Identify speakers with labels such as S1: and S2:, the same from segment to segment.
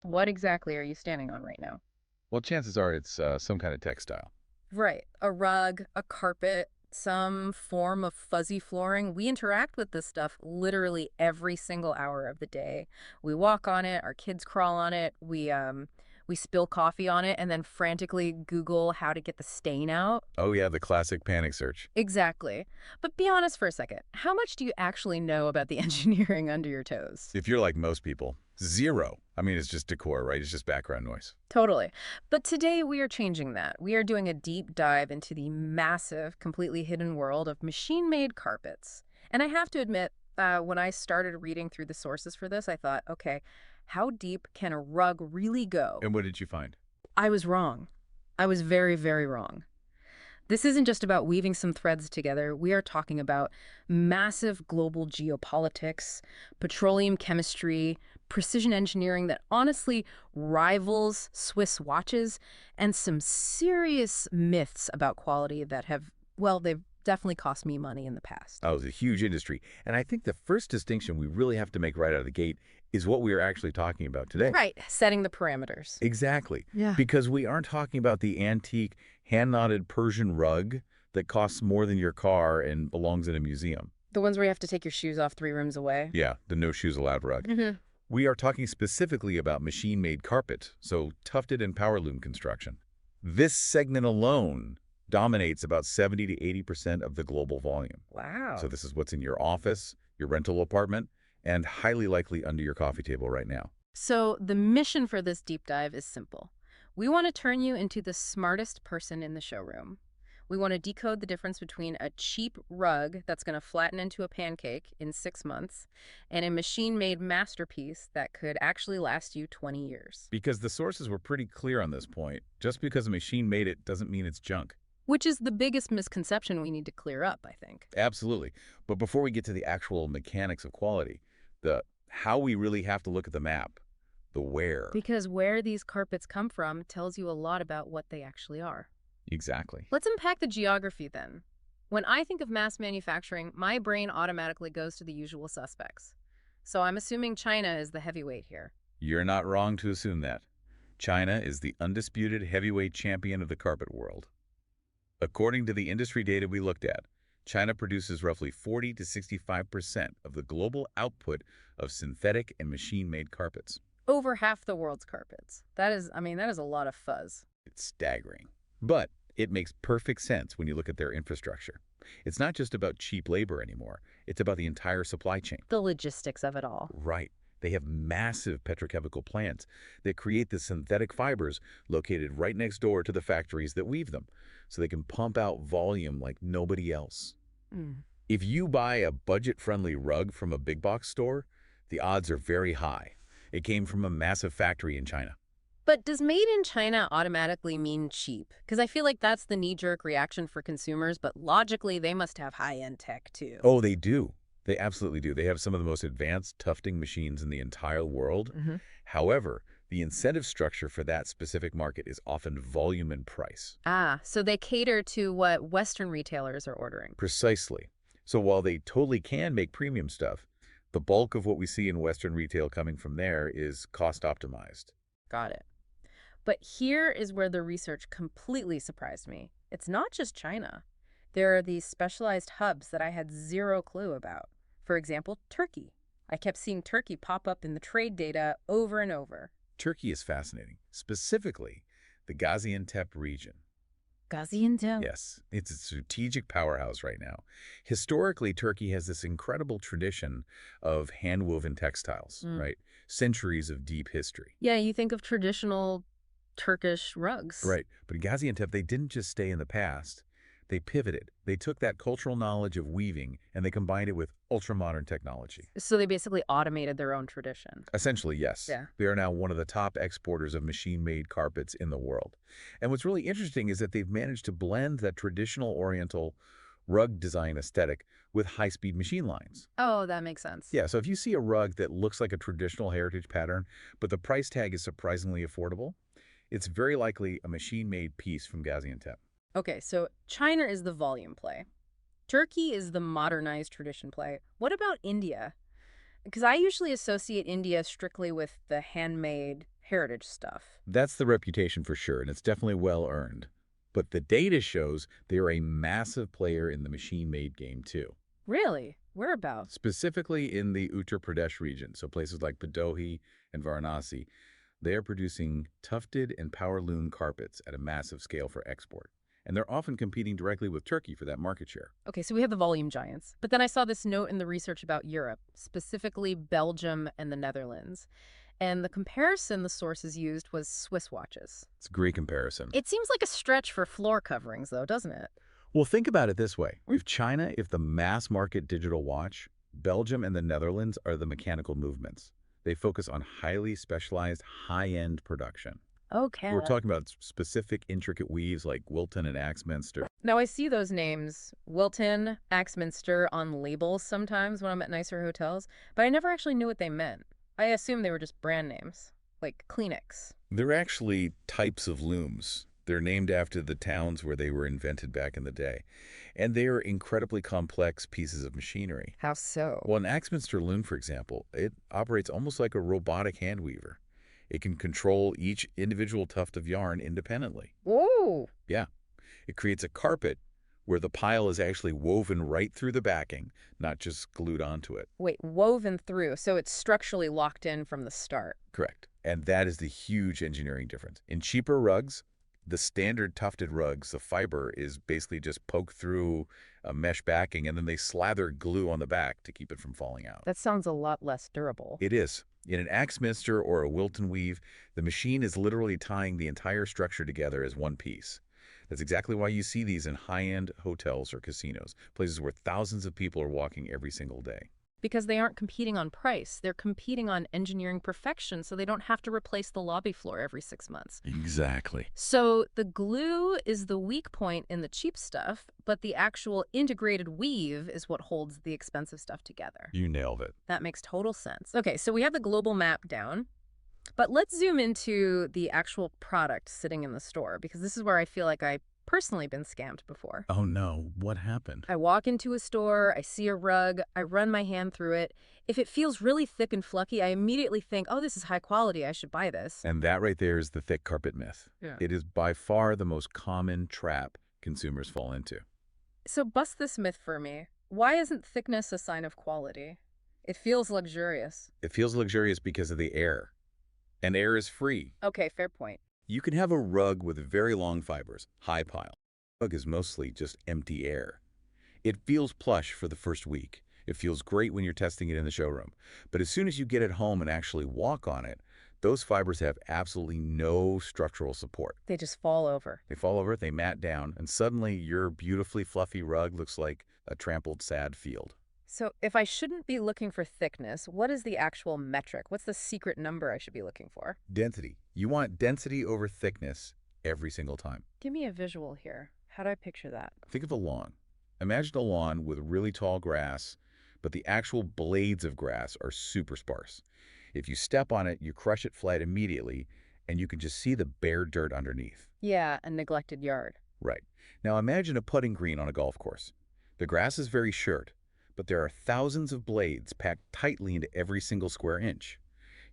S1: What exactly are you standing on right now?
S2: Well, chances are it's some kind of textile.
S1: Right. A rug, a carpet, some form of fuzzy flooring. We interact with this stuff literally every single hour of the day. We walk on it, our kids crawl on it, we spill coffee on it and then frantically Google how to get the stain out.
S2: Oh, yeah, the classic panic search.
S1: Exactly. But be honest for a second. How much do you actually know about the engineering under your toes?
S2: If you're like most people, zero. I mean, it's just decor, right? It's just background noise.
S1: Totally. But today we are changing that. We are doing a deep dive into the massive, completely hidden world of machine-made carpets. And I have to admit, when I started reading through the sources for this, I thought, okay, how deep can a rug really go?
S2: And what did you find?
S1: I was wrong. I was very, very wrong. This isn't just about weaving some threads together. We are talking about massive global geopolitics, petroleum chemistry, precision engineering that honestly rivals Swiss watches, and some serious myths about quality that have, well, they've definitely cost me money in the past.
S2: Oh, it's a huge industry. And I think the first distinction we really have to make right out of the gate is what we are actually talking about today.
S1: Right, setting the parameters.
S2: Exactly.
S1: Yeah.
S2: Because we aren't talking about the antique, hand-knotted Persian rug that costs more than your car and belongs in a museum.
S1: The ones where you have to take your shoes off 3 rooms away.
S2: Yeah, the no shoes allowed rug.
S1: Hmm.
S2: We are talking specifically about machine-made carpet, so tufted and power loom construction. This segment alone dominates about 70 to 80% of the global volume. So
S1: Wow.
S2: this is what's in your office, your rental apartment, and highly likely under your coffee table right now.
S1: So, the mission for this deep dive is simple. We want to turn you into the smartest person in the showroom. We want to decode the difference between a cheap rug that's going to flatten into a pancake in 6 months and a machine made masterpiece that could actually last you 20 years.
S2: Because the sources were pretty clear on this point. Just because a machine made it doesn't mean it's junk.
S1: Which is the biggest misconception we need to clear up, I think.
S2: Absolutely. But before we get to the actual mechanics of quality, the how we really have to look at the map, the where.
S1: Because where these carpets come from tells you a lot about what they actually are.
S2: Exactly.
S1: Let's unpack the geography then. When I think of mass manufacturing, my brain automatically goes to the usual suspects. So I'm assuming China is the heavyweight here.
S2: You're not wrong to assume that. China is the undisputed heavyweight champion of the carpet world. According to the industry data we looked at, China produces roughly 40 to 65% of the global output of synthetic and machine-made carpets.
S1: Over half the world's carpets. That is a lot of fuzz.
S2: It's staggering. But it makes perfect sense when you look at their infrastructure. It's not just about cheap labor anymore. It's about the entire supply chain.
S1: The logistics of it all.
S2: Right. They have massive petrochemical plants that create the synthetic fibers located right next door to the factories that weave them, so they can pump out volume like nobody else.
S1: Mm.
S2: If you buy a budget-friendly rug from a big box store, the odds are very high. It came from a massive factory in China.
S1: But does made in China automatically mean cheap? Because I feel like that's the knee-jerk reaction for consumers, but logically they must have high-end tech too.
S2: Oh, they do. They absolutely do. They have some of the most advanced tufting machines in the entire world.
S1: Hmm.
S2: However, the incentive structure for that specific market is often volume and price.
S1: Ah, so they cater to what Western retailers are ordering.
S2: Precisely. So while they totally can make premium stuff, the bulk of what we see in Western retail coming from there is cost optimized.
S1: Got it. But here is where the research completely surprised me. It's not just China. There are these specialized hubs that I had zero clue about. For example, Turkey. I kept seeing Turkey pop up in the trade data over and over.
S2: Turkey is fascinating, specifically the Gaziantep region.
S1: Gaziantep.
S2: Yes, it's a strategic powerhouse right now. Historically, Turkey has this incredible tradition of hand-woven textiles,
S1: Mm.
S2: right? Centuries of deep history.
S1: Yeah, you think of traditional Turkish rugs.
S2: Right, but Gaziantep, they didn't just stay in the past. They pivoted. They took that cultural knowledge of weaving and they combined it with ultra-modern technology.
S1: So they basically automated their own tradition.
S2: Essentially, yes.
S1: Yeah.
S2: They are now one of the top exporters of machine-made carpets in the world. And what's really interesting is that they've managed to blend that traditional Oriental rug design aesthetic with high-speed machine lines.
S1: Oh, that makes sense.
S2: Yeah, so if you see a rug that looks like a traditional heritage pattern, but the price tag is surprisingly affordable, it's very likely a machine-made piece from Gaziantep.
S1: Okay, so China is the volume play. Turkey is the modernized tradition play. What about India? Because I usually associate India strictly with the handmade heritage stuff.
S2: That's the reputation for sure, and it's definitely well earned. But the data shows they are a massive player in the machine-made game, too.
S1: Really? Whereabouts?
S2: Specifically in the Uttar Pradesh region, so places like Bhadohi and Varanasi, they are producing tufted and power loom carpets at a massive scale for export. And they're often competing directly with Turkey for that market share.
S1: Okay, so we have the volume giants. But then I saw this note in the research about Europe, specifically Belgium and the Netherlands. And the comparison the sources used was Swiss watches.
S2: It's a great comparison.
S1: It seems like a stretch for floor coverings, though, doesn't it?
S2: Well, think about it this way. If the mass market digital watch, Belgium and the Netherlands are the mechanical movements. They focus on highly specialized, high-end production.
S1: Okay.
S2: We're talking about specific intricate weaves like Wilton and Axminster.
S1: Now, I see those names, Wilton, Axminster, on labels sometimes when I'm at nicer hotels, but I never actually knew what they meant. I assumed they were just brand names, like Kleenex.
S2: They're actually types of looms. They're named after the towns where they were invented back in the day. And they are incredibly complex pieces of machinery.
S1: How so?
S2: Well, an Axminster loom, for example, it operates almost like a robotic hand weaver. It can control each individual tuft of yarn independently.
S1: Whoa!
S2: Yeah. It creates a carpet where the pile is actually woven right through the backing, not just glued onto it.
S1: Wait, woven through, so it's structurally locked in from the start.
S2: Correct. And that is the huge engineering difference. In cheaper rugs, the standard tufted rugs, the fiber is basically just poked through a mesh backing, and then they slather glue on the back to keep it from falling out.
S1: That sounds a lot less durable.
S2: It is. In an Axminster or a Wilton weave, the machine is literally tying the entire structure together as one piece. That's exactly why you see these in high-end hotels or casinos, places where thousands of people are walking every single day.
S1: Because they aren't competing on price. They're competing on engineering perfection, so they don't have to replace the lobby floor every 6 months.
S2: Exactly.
S1: So the glue is the weak point in the cheap stuff, but the actual integrated weave is what holds the expensive stuff together.
S2: You nailed it.
S1: That makes total sense. Okay, so we have the global map down, but let's zoom into the actual product sitting in the store, because this is where I feel like I've personally been scammed before.
S2: Oh no, what happened?
S1: I walk into a store, I see a rug, I run my hand through it. If it feels really thick and fluffy, I immediately think, oh, this is high quality, I should buy this.
S2: And that right there is the thick carpet myth.
S1: Yeah.
S2: It is by far the most common trap consumers fall into.
S1: So bust this myth for me. Why isn't thickness a sign of quality? It feels luxurious.
S2: It feels luxurious because of the air. And air is free.
S1: Okay, fair point.
S2: You can have a rug with very long fibers, high pile. The rug is mostly just empty air. It feels plush for the first week. It feels great when you're testing it in the showroom. But as soon as you get it home and actually walk on it, those fibers have absolutely no structural support.
S1: They just fall over.
S2: They fall over, they mat down, and suddenly your beautifully fluffy rug looks like a trampled sad field.
S1: So if I shouldn't be looking for thickness, what is the actual metric? What's the secret number I should be looking for?
S2: Density. You want density over thickness every single time.
S1: Give me a visual here. How do I picture that?
S2: Think of a lawn. Imagine a lawn with really tall grass, but the actual blades of grass are super sparse. If you step on it, you crush it flat immediately, and you can just see the bare dirt underneath.
S1: Yeah, a neglected yard.
S2: Right. Now imagine a putting green on a golf course. The grass is very short, but there are thousands of blades packed tightly into every single square inch.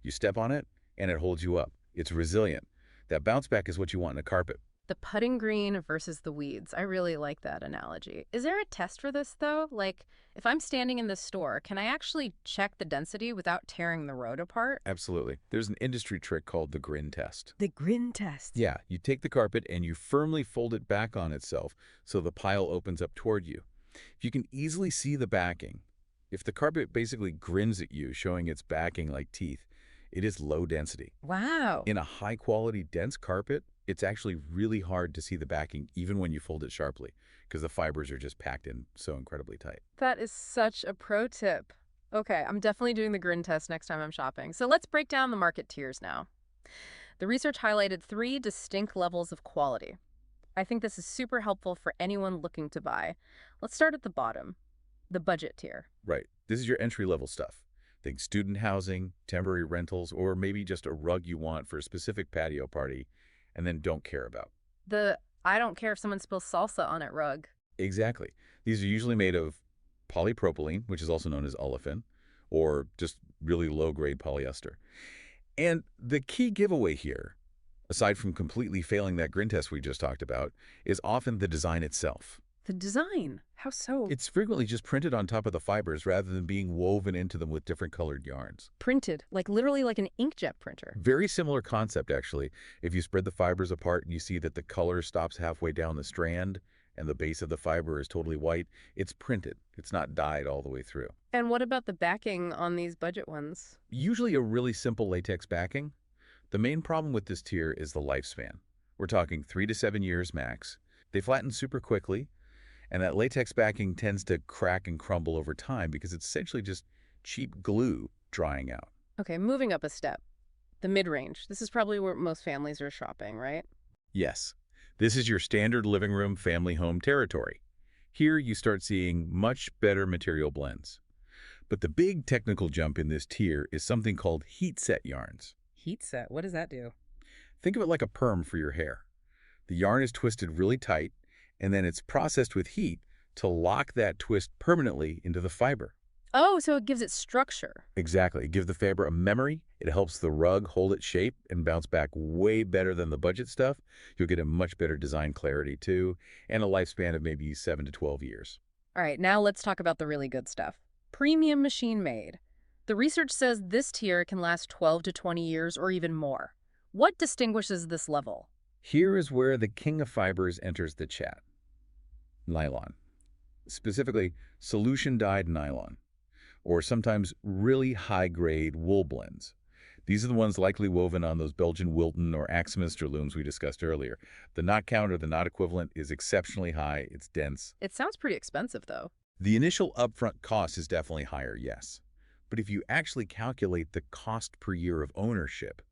S2: You step on it, and it holds you up. It's resilient. That bounce back is what you want in a carpet.
S1: The putting green versus the weeds. I really like that analogy. Is there a test for this, though? Like, if I'm standing in this store, can I actually check the density without tearing the road apart?
S2: Absolutely. There's an industry trick called the grin test.
S1: The grin test.
S2: Yeah, you take the carpet and you firmly fold it back on itself so the pile opens up toward you. If you can easily see the backing, if the carpet basically grins at you, showing its backing like teeth, it is low density.
S1: Wow.
S2: In a high-quality, dense carpet, it's actually really hard to see the backing even when you fold it sharply because the fibers are just packed in so incredibly tight.
S1: That is such a pro tip. Okay, I'm definitely doing the grin test next time I'm shopping. So let's break down the market tiers now. The research highlighted 3 distinct levels of quality. I think this is super helpful for anyone looking to buy. Let's start at the bottom, the budget tier.
S2: Right. This is your entry-level stuff. Think student housing, temporary rentals, or maybe just a rug you want for a specific patio party and then don't care about.
S1: The I don't care if someone spills salsa on it rug.
S2: Exactly. These are usually made of polypropylene, which is also known as olefin, or just really low-grade polyester. And the key giveaway here, aside from completely failing that grin test we just talked about, is often the design itself.
S1: The design. How so?
S2: It's frequently just printed on top of the fibers rather than being woven into them with different colored yarns.
S1: Printed, like literally like an inkjet printer.
S2: Very similar concept, actually. If you spread the fibers apart and you see that the color stops halfway down the strand and the base of the fiber is totally white, it's printed. It's not dyed all the way through.
S1: And what about the backing on these budget ones?
S2: Usually a really simple latex backing. The main problem with this tier is the lifespan. We're talking 3 to 7 years max. They flatten super quickly, and that latex backing tends to crack and crumble over time because it's essentially just cheap glue drying out.
S1: Okay, moving up a step. The mid-range. This is probably where most families are shopping, right?
S2: Yes, this is your standard living room family home territory. Here you start seeing much better material blends. But the big technical jump in this tier is something called heat set yarns.
S1: Heat set. What does that do?
S2: Think of it like a perm for your hair. The yarn is twisted really tight, and then it's processed with heat to lock that twist permanently into the fiber.
S1: Oh, so it gives it structure.
S2: Exactly. Give the fabric a memory. It helps the rug hold its shape and bounce back way better than the budget stuff. You'll get a much better design clarity, too, and a lifespan of maybe 7 to 12 years.
S1: All right, now let's talk about the really good stuff. Premium machine made. The research says this tier can last 12 to 20 years or even more. What distinguishes this level?
S2: Here is where the king of fibers enters the chat. Nylon. Specifically, solution-dyed nylon, or sometimes really high-grade wool blends. These are the ones likely woven on those Belgian Wilton or Axminster looms we discussed earlier. The knot count or the knot equivalent is exceptionally high. It's dense.
S1: It sounds pretty expensive, though.
S2: The initial upfront cost is definitely higher, yes. But if you actually calculate the cost per year of ownership,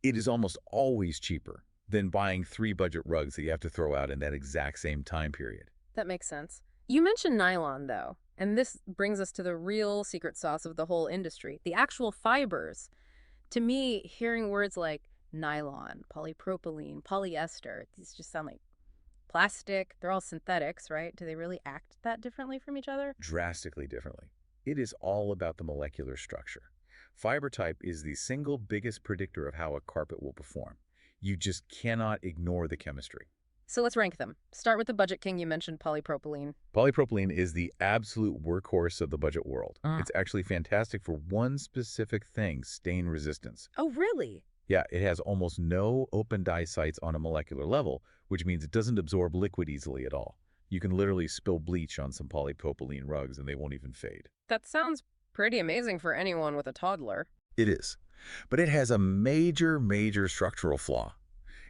S2: it is almost always cheaper than buying 3 budget rugs that you have to throw out in that exact same time period.
S1: That makes sense. You mentioned nylon, though, and this brings us to the real secret sauce of the whole industry, the actual fibers. To me, hearing words like nylon, polypropylene, polyester, these just sound like plastic. They're all synthetics, right? Do they really act that differently from each other?
S2: Drastically differently. It is all about the molecular structure. Fiber type is the single biggest predictor of how a carpet will perform. You just cannot ignore the chemistry.
S1: So let's rank them. Start with the budget king you mentioned, polypropylene.
S2: Polypropylene is the absolute workhorse of the budget world.
S1: Ah.
S2: It's actually fantastic for one specific thing, stain resistance.
S1: Oh, really?
S2: Yeah, it has almost no open dye sites on a molecular level, which means it doesn't absorb liquid easily at all. You can literally spill bleach on some polypropylene rugs and they won't even fade.
S1: That sounds pretty amazing for anyone with a toddler.
S2: It is. But it has a major structural flaw.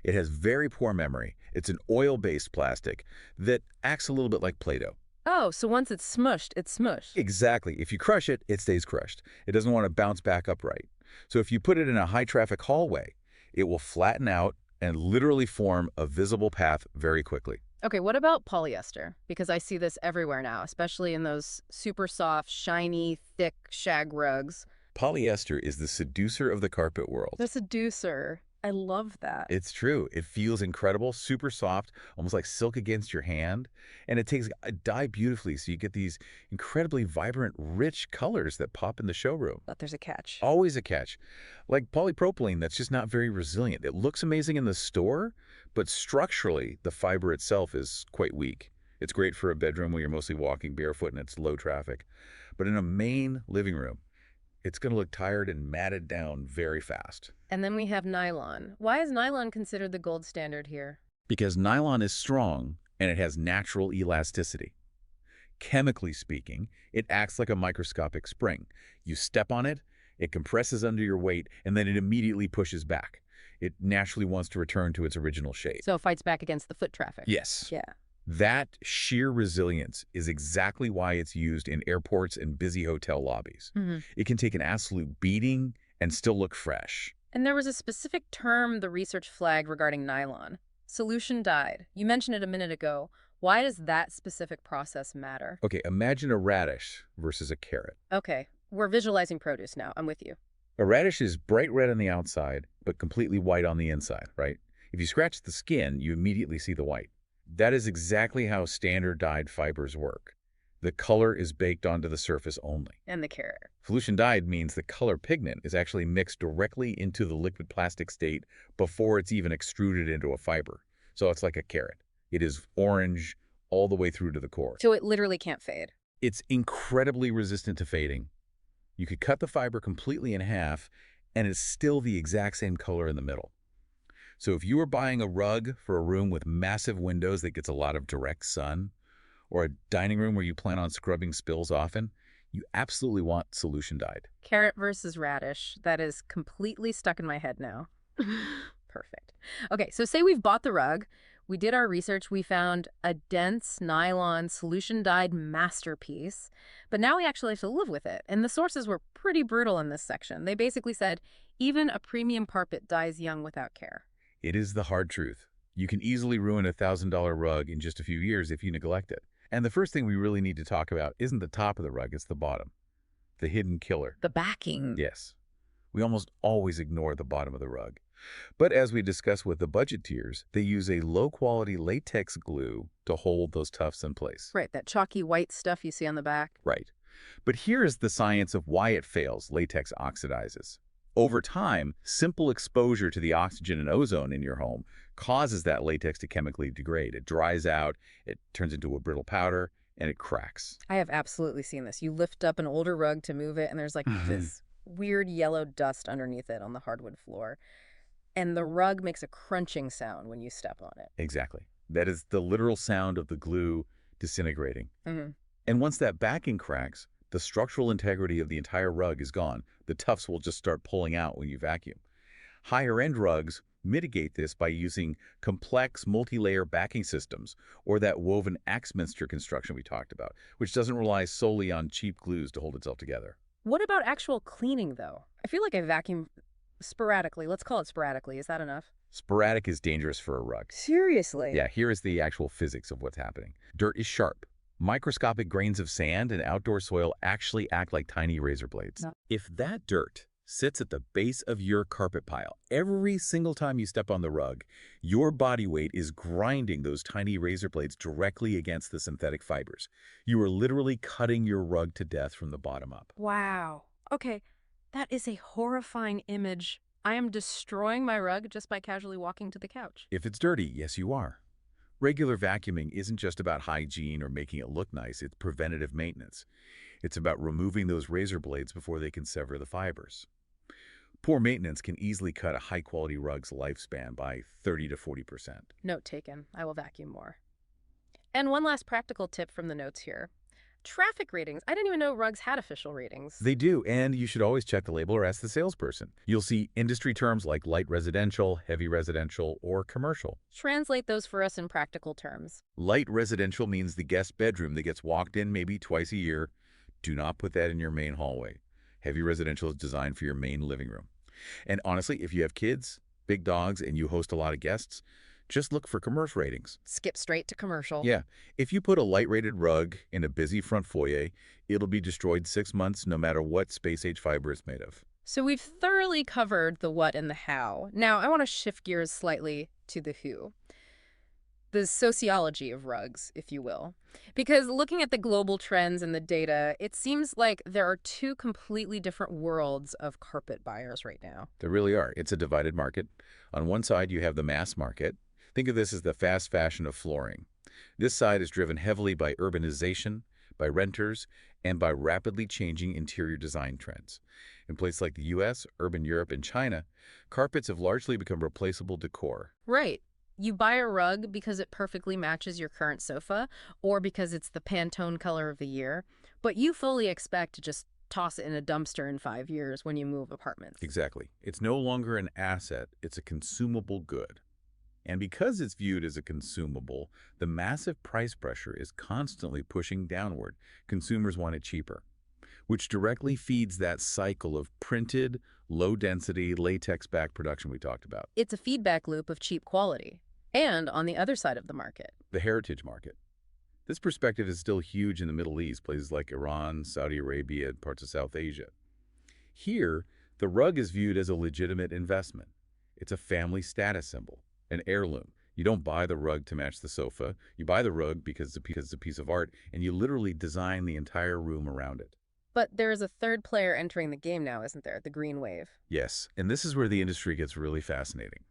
S2: It has very poor memory. It's an oil-based plastic that acts a little bit like Play-Doh.
S1: Oh, so once it's smushed, it's smushed.
S2: Exactly. If you crush it, it stays crushed. It doesn't want to bounce back upright. So if you put it in a high-traffic hallway, it will flatten out and literally form a visible path very quickly.
S1: Okay, what about polyester? Because I see this everywhere now, especially in those super soft, shiny, thick shag rugs.
S2: Polyester is the seducer of the carpet world.
S1: The seducer. I love that.
S2: It's true. It feels incredible, super soft, almost like silk against your hand. And it takes a dye beautifully, so you get these incredibly vibrant, rich colors that pop in the showroom.
S1: But there's a catch.
S2: Always a catch. Like polypropylene, that's just not very resilient. It looks amazing in the store, but structurally, the fiber itself is quite weak. It's great for a bedroom where you're mostly walking barefoot and it's low traffic. But in a main living room, it's going to look tired and matted down very fast.
S1: And then we have nylon. Why is nylon considered the gold standard here?
S2: Because nylon is strong and it has natural elasticity. Chemically speaking, it acts like a microscopic spring. You step on it, it compresses under your weight, and then it immediately pushes back. It naturally wants to return to its original shape.
S1: So it fights back against the foot traffic.
S2: Yes.
S1: Yeah.
S2: That sheer resilience is exactly why it's used in airports and busy hotel lobbies. It can take an absolute beating and still look fresh.
S1: And there was a specific term the research flagged regarding nylon. Solution dyed. You mentioned it a minute ago. Why does that specific process matter?
S2: Okay, imagine a radish versus a carrot.
S1: Okay, we're visualizing produce now. I'm with you.
S2: A radish is bright red on the outside, but completely white on the inside, right? If you scratch the skin, you immediately see the white. That is exactly how standard dyed fibers work. The color is baked onto the surface only.
S1: And the carrot.
S2: Solution dyed means the color pigment is actually mixed directly into the liquid plastic state before it's even extruded into a fiber. So it's like a carrot. It is orange all the way through to the core.
S1: So it literally can't fade.
S2: It's incredibly resistant to fading. You could cut the fiber completely in half, and it's still the exact same color in the middle. So if you were buying a rug for a room with massive windows that gets a lot of direct sun, or a dining room where you plan on scrubbing spills often, you absolutely want solution dyed.
S1: Carrot versus radish. That is completely stuck in my head now. Perfect. Okay, so say we've bought the rug. We did our research. We found a dense nylon solution-dyed masterpiece. But now we actually have to live with it. And the sources were pretty brutal in this section. They basically said, even a premium carpet dies young without care.
S2: It is the hard truth. You can easily ruin a $1,000 rug in just a few years if you neglect it. And the first thing we really need to talk about isn't the top of the rug, it's the bottom. The hidden killer.
S1: The backing.
S2: Yes. We almost always ignore the bottom of the rug. But as we discussed with the budget tiers, they use a low-quality latex glue to hold those tufts in place.
S1: Right, that chalky white stuff you see on the back.
S2: Right. But here is the science of why it fails. Latex oxidizes. Over time, simple exposure to the oxygen and ozone in your home causes that latex to chemically degrade. It dries out, it turns into a brittle powder, and it cracks.
S1: I have absolutely seen this. You lift up an older rug to move it, and there's like this weird yellow dust underneath it on the hardwood floor. And the rug makes a crunching sound when you step on it.
S2: Exactly. That is the literal sound of the glue disintegrating. And once that backing cracks, the structural integrity of the entire rug is gone. The tufts will just start pulling out when you vacuum. Higher-end rugs mitigate this by using complex multi-layer backing systems or that woven Axminster construction we talked about, which doesn't rely solely on cheap glues to hold itself together.
S1: What about actual cleaning, though? I feel like I vacuum sporadically. Let's call it sporadically. Is that enough?
S2: Sporadic is dangerous for a rug.
S1: Seriously?
S2: Yeah, here is the actual physics of what's happening. Dirt is sharp. Microscopic grains of sand and outdoor soil actually act like tiny razor blades.
S1: No.
S2: If that dirt sits at the base of your carpet pile, every single time you step on the rug, your body weight is grinding those tiny razor blades directly against the synthetic fibers. You are literally cutting your rug to death from the bottom up.
S1: Wow. Okay, that is a horrifying image. I am destroying my rug just by casually walking to the couch.
S2: If it's dirty, yes, you are. Regular vacuuming isn't just about hygiene or making it look nice, it's preventative maintenance. It's about removing those razor blades before they can sever the fibers. Poor maintenance can easily cut a high-quality rug's lifespan by 30 to 40%.
S1: Note taken. I will vacuum more. And one last practical tip from the notes here. Traffic ratings. I didn't even know rugs had official ratings.
S2: They do, and you should always check the label or ask the salesperson. You'll see industry terms like light residential, heavy residential, or commercial.
S1: Translate those for us in practical terms.
S2: Light residential means the guest bedroom that gets walked in maybe twice a year. Do not put that in your main hallway. Heavy residential is designed for your main living room. And honestly, if you have kids, big dogs, and you host a lot of guests, just look for commercial ratings.
S1: Skip straight to commercial.
S2: Yeah, if you put a light-rated rug in a busy front foyer, it'll be destroyed 6 months no matter what space-age fiber it's made of.
S1: So we've thoroughly covered the what and the how. Now I want to shift gears slightly to the who. The sociology of rugs, if you will. Because looking at the global trends and the data, it seems like there are two completely different worlds of carpet buyers right now.
S2: There really are. It's a divided market. On one side, you have the mass market. Think of this as the fast fashion of flooring. This side is driven heavily by urbanization, by renters, and by rapidly changing interior design trends. In places like the US, urban Europe, and China, carpets have largely become replaceable decor.
S1: Right. You buy a rug because it perfectly matches your current sofa or because it's the Pantone color of the year, but you fully expect to just toss it in a dumpster in 5 years when you move apartments.
S2: Exactly. It's no longer an asset, it's a consumable good. And because it's viewed as a consumable, the massive price pressure is constantly pushing downward. Consumers want it cheaper, which directly feeds that cycle of printed, low-density, latex-backed production we talked about.
S1: It's a feedback loop of cheap quality. And on the other side of the market,
S2: The heritage market. This perspective is still huge in the Middle East, places like Iran, Saudi Arabia, and parts of South Asia. Here, the rug is viewed as a legitimate investment. It's a family status symbol, an heirloom. You don't buy the rug to match the sofa. You buy the rug because it's a piece of art, and you literally design the entire room around it.
S1: But there is a third player entering the game now, isn't there? The green wave.
S2: Yes, and this is where the industry gets really fascinating.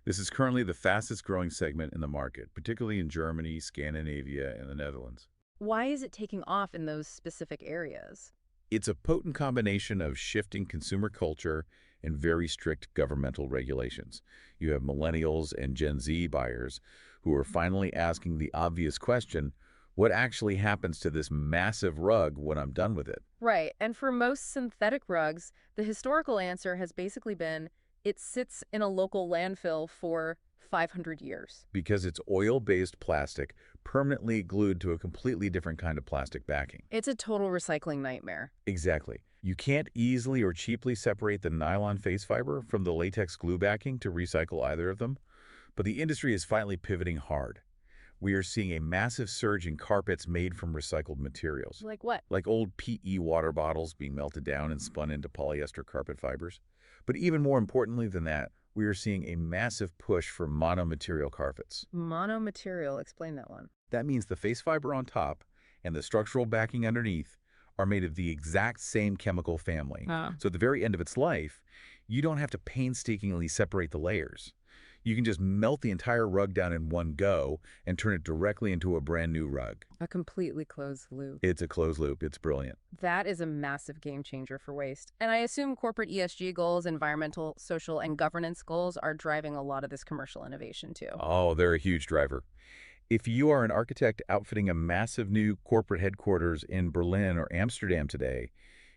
S2: This is currently the fastest growing segment in the market, particularly in Germany, Scandinavia, and the Netherlands.
S1: Why is it taking off in those specific areas?
S2: It's a potent combination of shifting consumer culture and very strict governmental regulations. You have millennials and Gen Z buyers who are finally asking the obvious question, what actually happens to this massive rug when I'm done with it?
S1: Right, and for most synthetic rugs, the historical answer has basically been it sits in a local landfill for 500 years.
S2: Because it's oil-based plastic permanently glued to a completely different kind of plastic backing.
S1: It's a total recycling nightmare.
S2: Exactly. You can't easily or cheaply separate the nylon face fiber from the latex glue backing to recycle either of them, but the industry is finally pivoting hard. We are seeing a massive surge in carpets made from recycled materials,
S1: Like what?
S2: like old PE water bottles being melted down and spun into polyester carpet fibers. But even more importantly than that, we are seeing a massive push for monomaterial carpets.
S1: Monomaterial, explain that one.
S2: That means the face fiber on top and the structural backing underneath are made of the exact same chemical family. So at the very end of its life, you don't have to painstakingly separate the layers. You can just melt the entire rug down in one go and turn it directly into a brand new rug.
S1: A completely closed loop.
S2: It's a closed loop. It's brilliant.
S1: That is a massive game changer for waste. And I assume corporate ESG goals, environmental, social, and governance goals are driving a lot of this commercial innovation too.
S2: Oh, they're a huge driver. If you are an architect outfitting a massive new corporate headquarters in Berlin or Amsterdam today,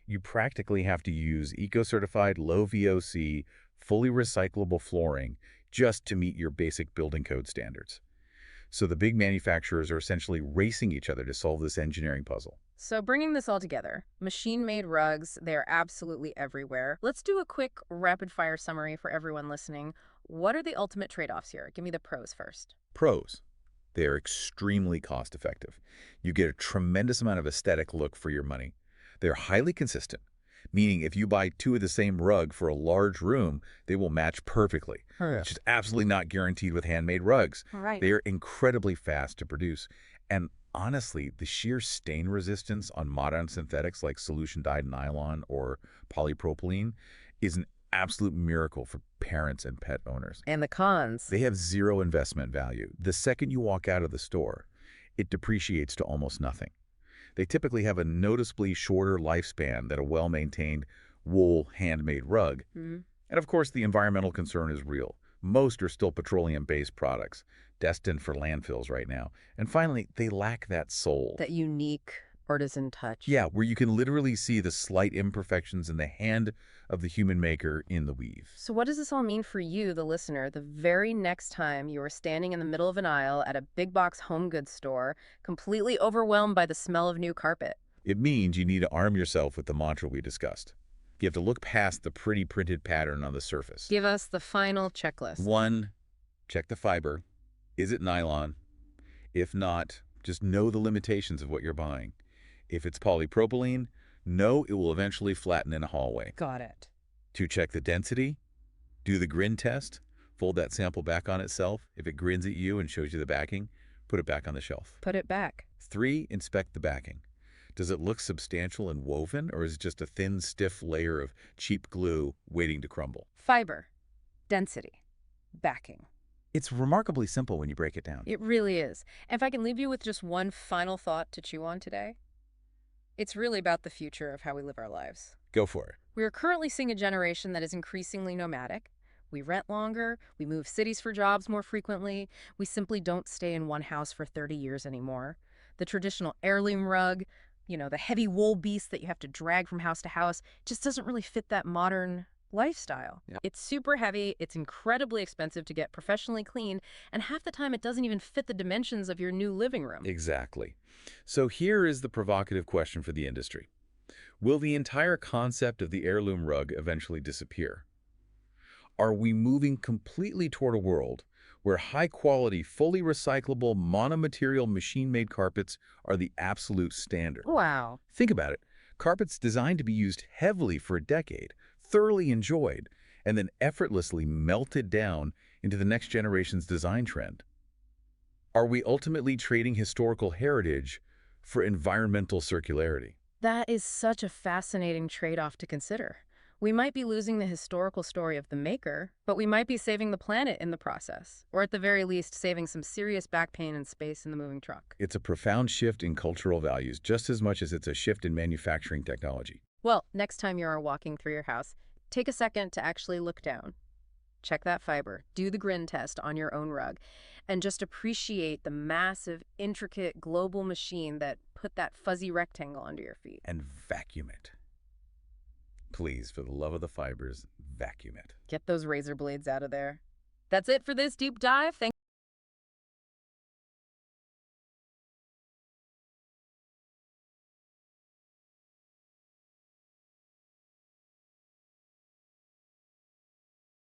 S2: you practically have to use eco-certified low VOC, fully recyclable flooring just to meet your basic building code standards. So the big manufacturers are essentially racing each other to solve this engineering puzzle.
S1: So bringing this all together, machine-made rugs, they're absolutely everywhere. Let's do a quick rapid-fire summary for everyone listening. What are the ultimate trade-offs here? Give me the pros first.
S2: Pros. They are extremely cost-effective. You get a tremendous amount of aesthetic look for your money. They're highly consistent, meaning if you buy two of the same rug for a large room, they will match perfectly.
S3: Oh, yeah.
S2: Which is absolutely not guaranteed with handmade rugs.
S1: Right.
S2: They are incredibly fast to produce. And honestly, the sheer stain resistance on modern synthetics like solution-dyed nylon or polypropylene is an absolute miracle for parents and pet owners.
S1: And the cons?
S2: They have zero investment value. The second you walk out of the store, it depreciates to almost nothing. They typically have a noticeably shorter lifespan than a well-maintained wool handmade rug.
S1: Mm-hmm.
S2: And of course, the environmental concern is real. Most are still petroleum-based products, destined for landfills right now. And finally, they lack that soul.
S1: That unique artisan touch.
S2: Yeah, where you can literally see the slight imperfections in the hand of the human maker in the weave.
S1: So what does this all mean for you, the listener, the very next time you are standing in the middle of an aisle at a big box home goods store, completely overwhelmed by the smell of new carpet?
S2: It means you need to arm yourself with the mantra we discussed. You have to look past the pretty printed pattern on the surface.
S1: Give us the final checklist.
S2: 1, check the fiber. Is it nylon? If not, just know the limitations of what you're buying. If it's polypropylene, know it will eventually flatten in a hallway.
S1: Got it.
S2: 2, check the density. Do the grin test. Fold that sample back on itself. If it grins at you and shows you the backing, put it back on the shelf.
S1: Put it back.
S2: 3, inspect the backing. Does it look substantial and woven, or is it just a thin, stiff layer of cheap glue waiting to crumble?
S1: Fiber, density, backing.
S2: It's remarkably simple when you break it down.
S1: It really is. And if I can leave you with just one final thought to chew on today, it's really about the future of how we live our lives.
S2: Go for it.
S1: We are currently seeing a generation that is increasingly nomadic. We rent longer, we move cities for jobs more frequently, we simply don't stay in one house for 30 years anymore. The traditional heirloom rug, the heavy wool beast that you have to drag from house to house, just doesn't really fit that modern lifestyle.
S3: Yeah.
S1: It's super heavy, it's incredibly expensive to get professionally cleaned, and half the time it doesn't even fit the dimensions of your new living room.
S2: Exactly. So here is the provocative question for the industry. Will the entire concept of the heirloom rug eventually disappear? Are we moving completely toward a world where high-quality, fully recyclable, monomaterial machine-made carpets are the absolute standard?
S1: Wow.
S2: Think about it. Carpets designed to be used heavily for a decade, thoroughly enjoyed, and then effortlessly melted down into the next generation's design trend. Are we ultimately trading historical heritage for environmental circularity?
S1: That is such a fascinating trade-off to consider. We might be losing the historical story of the maker, but we might be saving the planet in the process, or at the very least, saving some serious back pain and space in the moving truck.
S2: It's a profound shift in cultural values just as much as it's a shift in manufacturing technology.
S1: Well, next time you are walking through your house, take a second to actually look down. Check that fiber, do the grin test on your own rug, and just appreciate the massive, intricate global machine that put that fuzzy rectangle under your feet.
S2: And vacuum it. Please, for the love of the fibers, vacuum it.
S1: Get those razor blades out of there. That's it for this deep dive. Thank